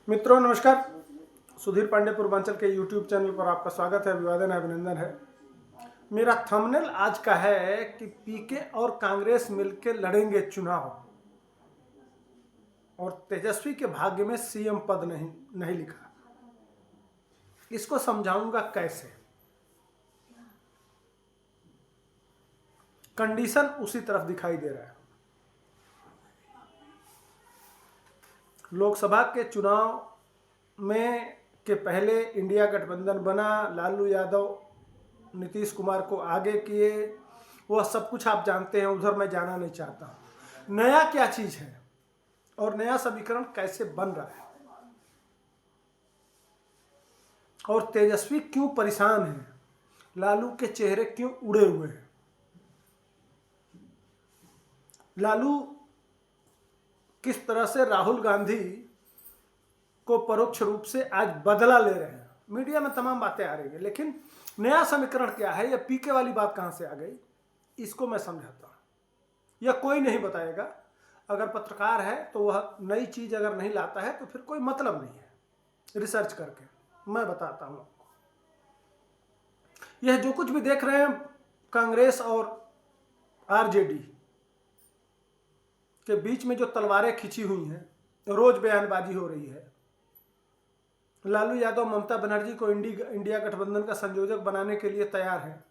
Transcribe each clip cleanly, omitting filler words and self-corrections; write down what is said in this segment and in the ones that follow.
मित्रों नमस्कार। सुधीर पांडे पूर्वांचल के YouTube चैनल पर आपका स्वागत है, अभिवादन है, अभिनंदन है। मेरा थंबनेल आज का है कि पीके और कांग्रेस मिलकर लड़ेंगे चुनाव और तेजस्वी के भाग्य में सीएम पद नहीं लिखा। इसको समझाऊंगा कैसे। कंडीशन उसी तरफ दिखाई दे रहा है। लोकसभा के चुनाव में के पहले इंडिया गठबंधन बना, लालू यादव नीतीश कुमार को आगे किए, वह सब कुछ आप जानते हैं, उधर मैं जाना नहीं चाहता। नया क्या चीज है और नया समीकरण कैसे बन रहा है और तेजस्वी क्यों परेशान है, लालू के चेहरे क्यों उड़े हुए हैं। लालू किस तरह से राहुल गांधी को परोक्ष रूप से आज बदला ले रहे हैं। मीडिया में तमाम बातें आ रही है, लेकिन नया समीकरण क्या है, यह पीके वाली बात कहां से आ गई, इसको मैं समझाता हूं। यह कोई नहीं बताएगा। अगर पत्रकार है तो वह नई चीज अगर नहीं लाता है तो फिर कोई मतलब नहीं है। रिसर्च करके मैं बताता हूं आपको। यह जो कुछ भी देख रहे हैं कांग्रेस और आरजेडी के बीच में जो तलवारें खिंची हुई हैं, रोज बयानबाजी हो रही है। लालू यादव ममता बनर्जी को इंडिया गठबंधन का संयोजक बनाने के लिए तैयार है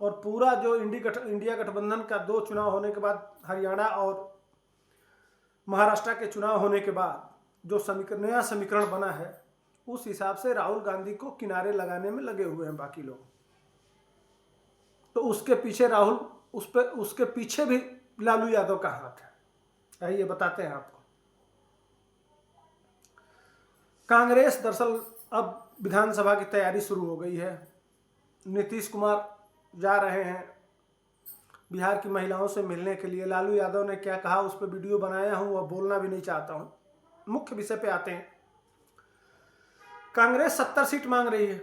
और पूरा जो इंडिया गठबंधन का 2 चुनाव होने के बाद, हरियाणा और महाराष्ट्र के चुनाव होने के बाद जो नया समीकरण बना है, उस हिसाब से राहुल गांधी को किनारे लगाने में लगे हुए हैं बाकी लोग। तो उसके पीछे उसके पीछे भी लालू यादव का हाथ है। आइए बताते हैं आपको। कांग्रेस दरअसल अब विधानसभा की तैयारी शुरू हो गई है। नीतीश कुमार जा रहे हैं बिहार की महिलाओं से मिलने के लिए। लालू यादव ने क्या कहा उस पर वीडियो बनाया हूं, वह बोलना भी नहीं चाहता हूं। मुख्य विषय पे आते हैं। कांग्रेस 70 सीट मांग रही है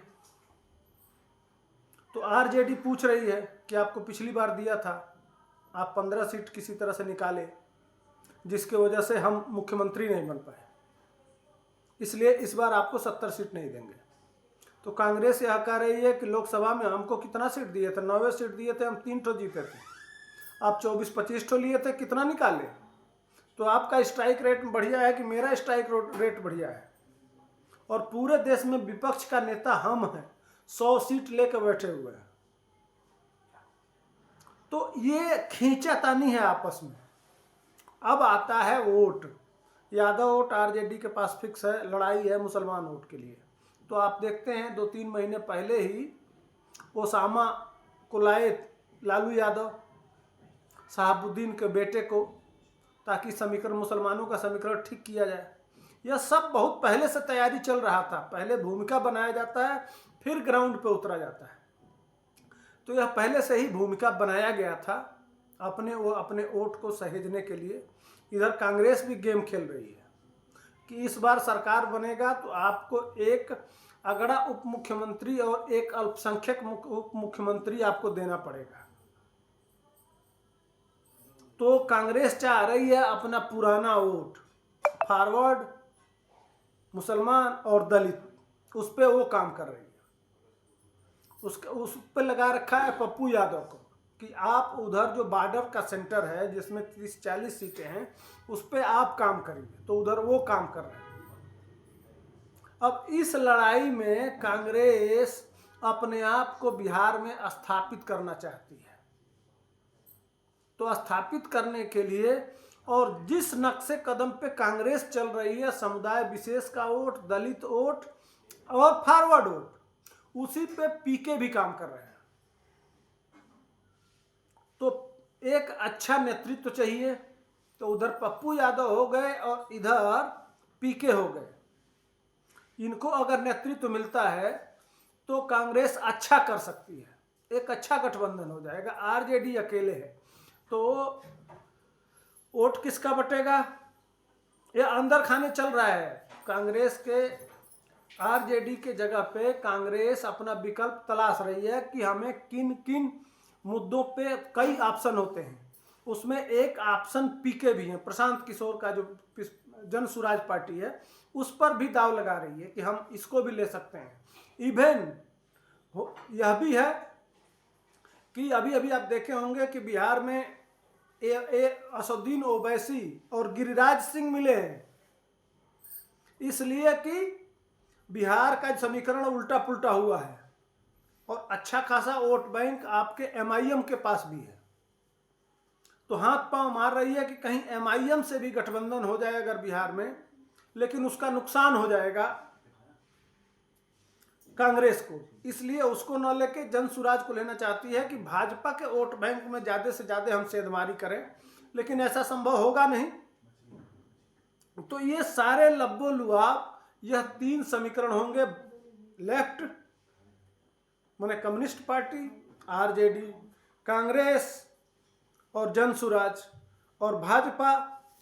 तो आरजेडी पूछ रही है कि आपको पिछली बार दिया था, आप 15 सीट किसी तरह से निकाले, जिसके वजह से हम मुख्यमंत्री नहीं बन पाए, इसलिए इस बार आपको 70 सीट नहीं देंगे। तो कांग्रेस यह कह रही है कि लोकसभा में हमको कितना सीट दिए थे, 9 सीट दिए थे, हम 3 ठो जीते थे, आप 24-25 ठो लिए थे, कितना निकाले। तो आपका स्ट्राइक रेट बढ़िया है कि मेरा स्ट्राइक रेट बढ़िया है। और पूरे देश में विपक्ष का नेता हम हैं, 100 सीट लेकर बैठे हुए हैं। तो ये खींचातानी है आपस में। अब आता है वोट। यादव वोट आरजेडी के पास फिक्स है, लड़ाई है मुसलमान वोट के लिए। तो आप देखते हैं 2-3 महीने पहले ही ओसामा को लाए लालू यादव, शहाबुद्दीन के बेटे को, ताकि समीकरण, मुसलमानों का समीकरण ठीक किया जाए। यह सब बहुत पहले से तैयारी चल रहा था। पहले भूमिका बनाया जाता है, फिर ग्राउंड पे उतरा जाता है। तो यह पहले से ही भूमिका बनाया गया था अपने वोट को सहेजने के लिए। इधर कांग्रेस भी गेम खेल रही है कि इस बार सरकार बनेगा तो आपको एक अगड़ा उप मुख्यमंत्री और एक अल्पसंख्यक उप मुख्यमंत्री आपको देना पड़ेगा। तो कांग्रेस चाह रही है अपना पुराना वोट, फॉरवर्ड, मुसलमान और दलित, उस पर वो काम कर रही है। उस पर लगा रखा है पप्पू यादव को कि आप उधर जो बॉर्डर का सेंटर है जिसमें 30-40 सीटें हैं, उस पर आप काम करिए। तो उधर वो काम कर रहे हैं। अब इस लड़ाई में कांग्रेस अपने आप को बिहार में स्थापित करना चाहती है। तो स्थापित करने के लिए और जिस नक्शे कदम पे कांग्रेस चल रही है, समुदाय विशेष का वोट, दलित वोट और फॉरवर्ड वोट, उसी पे पीके भी काम कर रहे हैं। तो एक अच्छा नेतृत्व चाहिए। तो उधर पप्पू यादव हो गए और इधर पीके हो गए। इनको अगर नेतृत्व मिलता है तो कांग्रेस अच्छा कर सकती है, एक अच्छा गठबंधन हो जाएगा। आरजेडी अकेले है तो वोट किसका बटेगा, ये अंदर खाने चल रहा है। कांग्रेस के आरजेडी के जगह पे कांग्रेस अपना विकल्प तलाश रही है कि हमें किन किन मुद्दों पे, कई ऑप्शन होते हैं, उसमें एक ऑप्शन पीके भी है। प्रशांत किशोर का जो जन सुराज पार्टी है उस पर भी दाव लगा रही है कि हम इसको भी ले सकते हैं। इवन यह भी है कि अभी अभी आप देखे होंगे कि बिहार में असदुद्दीन ओवैसी और गिरिराज सिंह मिले हैं, इसलिए कि बिहार का समीकरण उल्टा पुल्टा हुआ है और अच्छा खासा वोट बैंक आपके एमआईएम के पास भी है। तो हाथ पांव मार रही है कि कहीं एमआईएम से भी गठबंधन हो जाए अगर बिहार में, लेकिन उसका नुकसान हो जाएगा कांग्रेस को, इसलिए उसको न लेके जन सुराज को लेना चाहती है कि भाजपा के वोट बैंक में ज्यादा से ज्यादा हम सेंधमारी करें, लेकिन ऐसा संभव होगा नहीं। तो ये सारे लब्बो लुआब, यह 3 समीकरण होंगे, लेफ्ट माने कम्युनिस्ट पार्टी, आरजेडी, कांग्रेस और जन सुराज, और भाजपा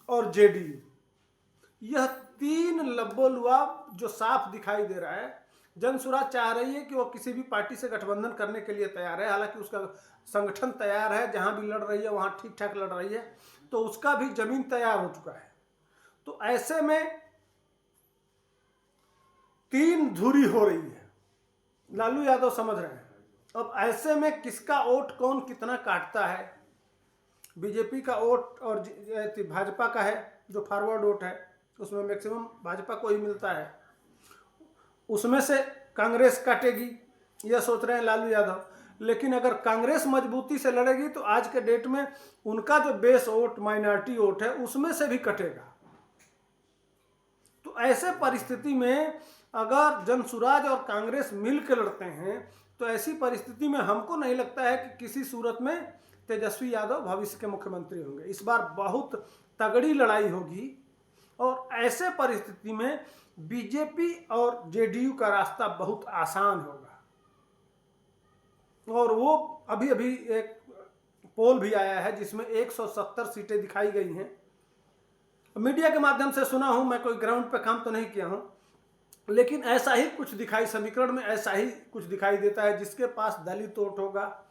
और जेडीयू, यह 3 लब्बो लुआब जो साफ दिखाई दे रहा है। जन सुराज चाह रही है कि वो किसी भी पार्टी से गठबंधन करने के लिए तैयार है, हालांकि उसका संगठन तैयार है, जहां भी लड़ रही है वहां ठीक ठाक लड़ रही है, तो उसका भी जमीन तैयार हो चुका है। तो ऐसे में 3 धुरी हो रही है, लालू यादव समझ रहे हैं। अब ऐसे में किसका वोट कौन कितना काटता है, बीजेपी का वोट और भाजपा का है जो फॉरवर्ड वोट है, उसमें मैक्सिमम भाजपा को ही मिलता है, उसमें से कांग्रेस काटेगी, यह सोच रहे हैं लालू यादव। लेकिन अगर कांग्रेस मजबूती से लड़ेगी तो आज के डेट में उनका जो बेस वोट, माइनॉरिटी वोट है, उसमें से भी कटेगा। तो ऐसे परिस्थिति में अगर जनसुराज और कांग्रेस मिलकर लड़ते हैं तो ऐसी परिस्थिति में हमको नहीं लगता है कि किसी सूरत में तेजस्वी यादव भविष्य के मुख्यमंत्री होंगे। इस बार बहुत तगड़ी लड़ाई होगी और ऐसे परिस्थिति में बीजेपी और जेडीयू का रास्ता बहुत आसान होगा। और वो अभी अभी एक पोल भी आया है जिसमें 170 सीटें दिखाई गई हैं। मीडिया के माध्यम से सुना हूं, मैं कोई ग्राउंड पे काम तो नहीं किया हूं, लेकिन ऐसा ही कुछ दिखाई, समीकरण में ऐसा ही कुछ दिखाई देता है। जिसके पास दलित वोट होगा,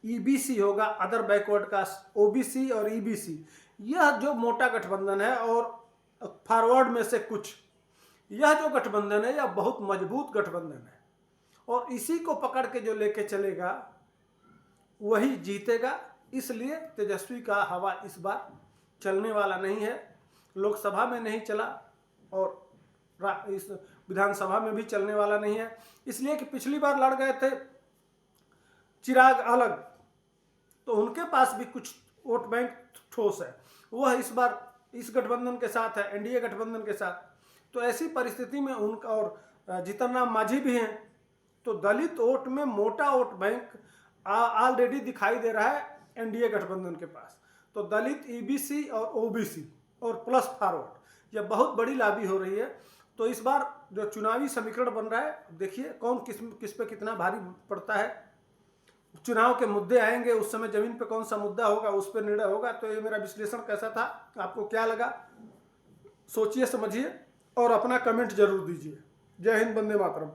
ईबीसी होगा, अदर बैकवर्ड कास्ट, ओबीसी और ईबीसी, यह जो मोटा गठबंधन है, और फॉरवर्ड में से कुछ, यह जो गठबंधन है यह बहुत मजबूत गठबंधन है और इसी को पकड़ के जो लेके चलेगा वही जीतेगा। इसलिए तेजस्वी का हवा इस बार चलने वाला नहीं है, लोकसभा में नहीं चला और इस विधानसभा में भी चलने वाला नहीं है। इसलिए कि पिछली बार लड़ गए थे चिराग अलग, तो उनके पास भी कुछ वोट बैंक ठोस है, वह इस बार इस गठबंधन के साथ है, एनडीए गठबंधन के साथ। तो ऐसी परिस्थिति में उनका, और जीतन राम मांझी भी हैं, तो दलित वोट में मोटा वोट बैंक ऑलरेडी दिखाई दे रहा है एनडीए गठबंधन के पास। तो दलित, ईबीसी और ओबीसी और प्लस फॉरवर्ड, यह बहुत बड़ी लॉबी हो रही है। तो इस बार जो चुनावी समीकरण बन रहा है, देखिए कौन किस पे कितना भारी पड़ता है। चुनाव के मुद्दे आएंगे, उस समय जमीन पे कौन सा मुद्दा होगा उस पर निर्णय होगा। तो ये मेरा विश्लेषण कैसा था, आपको क्या लगा, सोचिए समझिए और अपना कमेंट जरूर दीजिए। जय हिंद, वंदे मातरम।